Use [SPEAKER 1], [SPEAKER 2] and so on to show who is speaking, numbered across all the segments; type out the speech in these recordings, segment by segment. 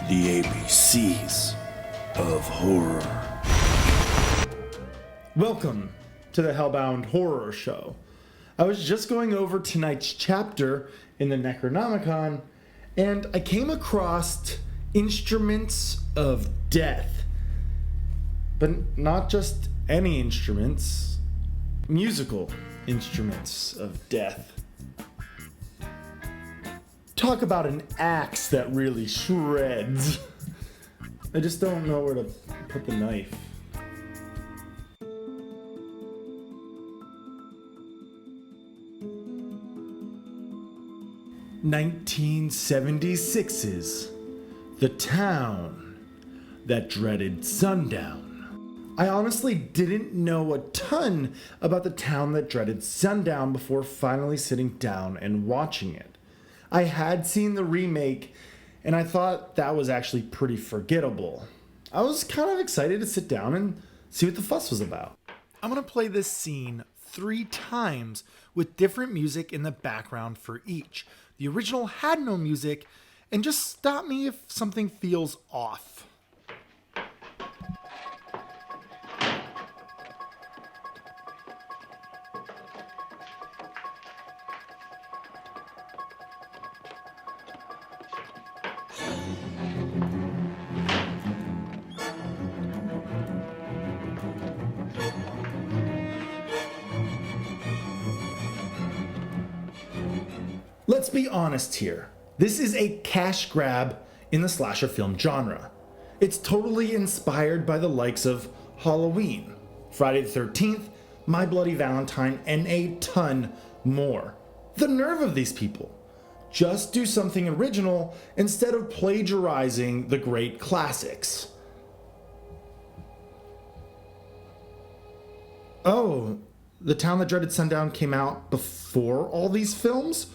[SPEAKER 1] The ABCs of horror.
[SPEAKER 2] Welcome to the HellBound Horror Show. I was just going over tonight's chapter in the Necronomicon, and I came across instruments of death. But not just any instruments, musical instruments of death. Talk about an axe that really shreds. I just don't know where to put the knife. "1976's The Town That Dreaded Sundown." I honestly didn't know a ton about The Town That Dreaded Sundown before finally sitting down and watching it. I had seen the remake, and I thought that was actually pretty forgettable. I was kind of excited to sit down and see what the fuss was about. I'm going to play this scene 3 times with different music in the background for each. The original had no music, and just stop me if something feels off. Let's be honest here. This is a cash grab in the slasher film genre. It's totally inspired by the likes of Halloween, Friday the 13th, My Bloody Valentine, and a ton more. The nerve of these people. Just do something original instead of plagiarizing the great classics. Oh, The Town That Dreaded Sundown came out before all these films?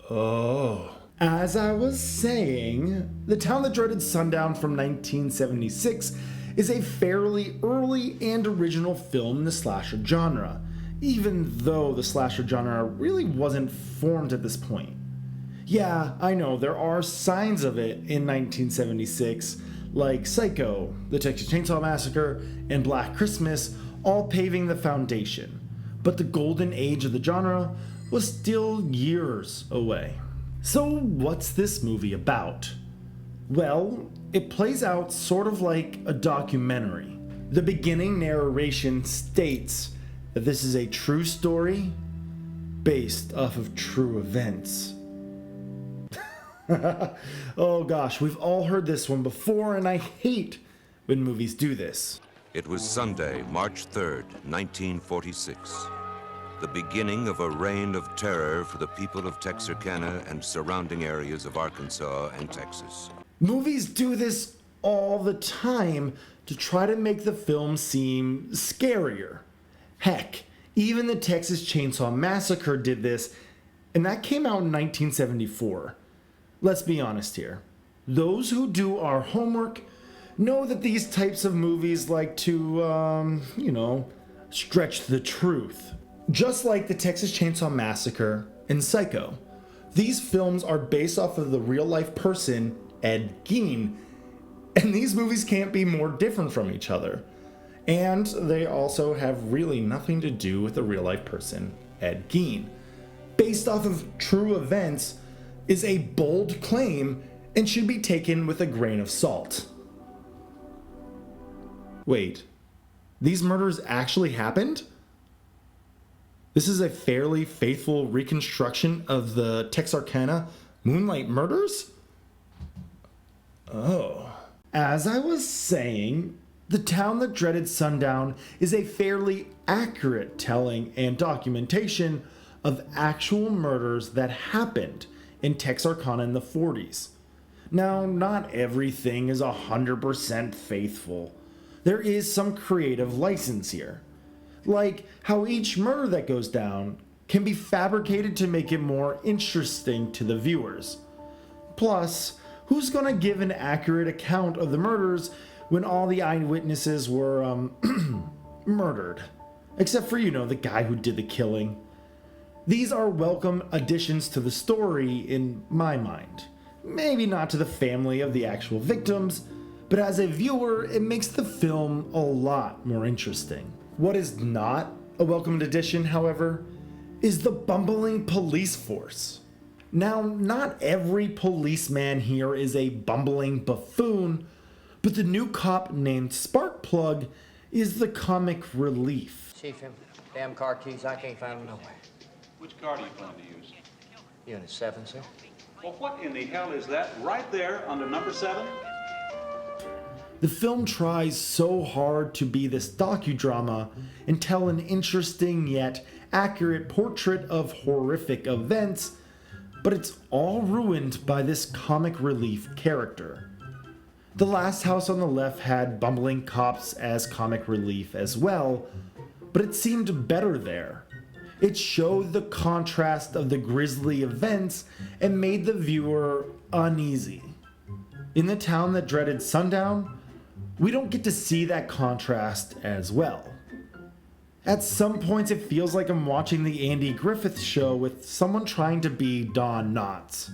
[SPEAKER 2] Oh. As I was saying, The Town That Dreaded Sundown from 1976 is a fairly early and original film in the slasher genre, even though the slasher genre really wasn't formed at this point. Yeah, I know, there are signs of it in 1976, like Psycho, The Texas Chainsaw Massacre, and Black Christmas, all paving the foundation. But the golden age of the genre was still years away. So what's this movie about? Well, it plays out sort of like a documentary. The beginning narration states that this is a true story based off of true events. Oh gosh, we've all heard this one before, and I hate when movies do this.
[SPEAKER 3] It was Sunday, March 3rd, 1946. The beginning of a reign of terror for the people of Texarkana and surrounding areas of Arkansas and Texas.
[SPEAKER 2] Movies do this all the time to try to make the film seem scarier. Heck, even the Texas Chainsaw Massacre did this, and that came out in 1974. Let's be honest here. Those who do our homework know that these types of movies like to, stretch the truth. Just like the Texas Chainsaw Massacre and Psycho, these films are based off of the real-life person, Ed Gein, and these movies can't be more different from each other. And they also have really nothing to do with the real-life person, Ed Gein. Based off of true events is a bold claim and should be taken with a grain of salt. Wait, these murders actually happened? This is a fairly faithful reconstruction of the Texarkana Moonlight Murders? Oh. As I was saying, The Town That Dreaded Sundown is a fairly accurate telling and documentation of actual murders that happened in Texarkana in the 40s. Now, not everything is 100% faithful. There is some creative license here. Like how each murder that goes down can be fabricated to make it more interesting to the viewers. Plus, who's gonna give an accurate account of the murders when all the eyewitnesses were, murdered? Except for, the guy who did the killing. These are welcome additions to the story in my mind. maybe not to the family of the actual victims, but as a viewer, it makes the film a lot more interesting. What is not a welcomed addition, however, is the bumbling police force. Now, not every policeman here is a bumbling buffoon, but the new cop named Sparkplug is the comic relief.
[SPEAKER 4] Chief, them damn car keys, I can't find them nowhere.
[SPEAKER 5] Which car do you plan to use?
[SPEAKER 4] Unit 7, sir.
[SPEAKER 5] Well, what in the hell is that right there under number 7?
[SPEAKER 2] The film tries so hard to be this docudrama and tell an interesting yet accurate portrait of horrific events, but it's all ruined by this comic relief character. The Last House on the Left had bumbling cops as comic relief as well, but it seemed better there. It showed the contrast of the grisly events and made the viewer uneasy. In the town that dreaded Sundown, we don't get to see that contrast as well. At some points, it feels like I'm watching the Andy Griffith Show with someone trying to be Don Knotts.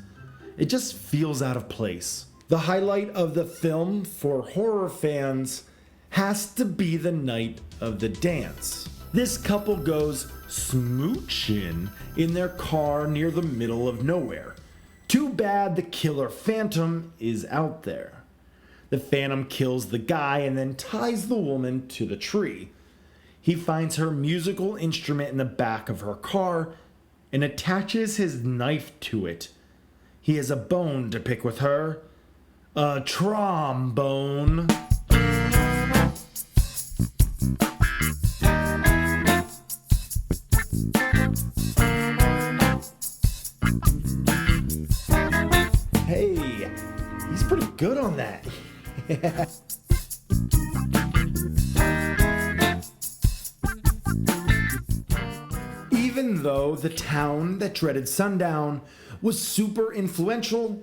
[SPEAKER 2] It just feels out of place. The highlight of the film for horror fans has to be the night of the dance. This couple goes smooching in their car near the middle of nowhere. Too bad the killer Phantom is out there. The Phantom kills the guy and then ties the woman to the tree. He finds her musical instrument in the back of her car and attaches his knife to it. He has a bone to pick with her. A trombone. Hey, he's pretty good on that. Even though the town that dreaded Sundown was super influential,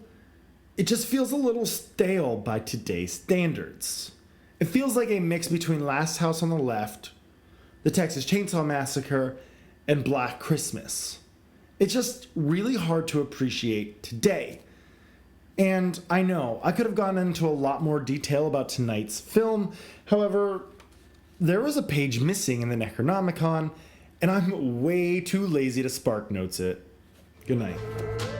[SPEAKER 2] it just feels a little stale by today's standards. It feels like a mix between Last House on the Left, the Texas Chainsaw Massacre, and Black Christmas. It's just really hard to appreciate today. And I know, I could have gone into a lot more detail about tonight's film. However, there was a page missing in the Necronomicon, and I'm way too lazy to spark notes it. Good night.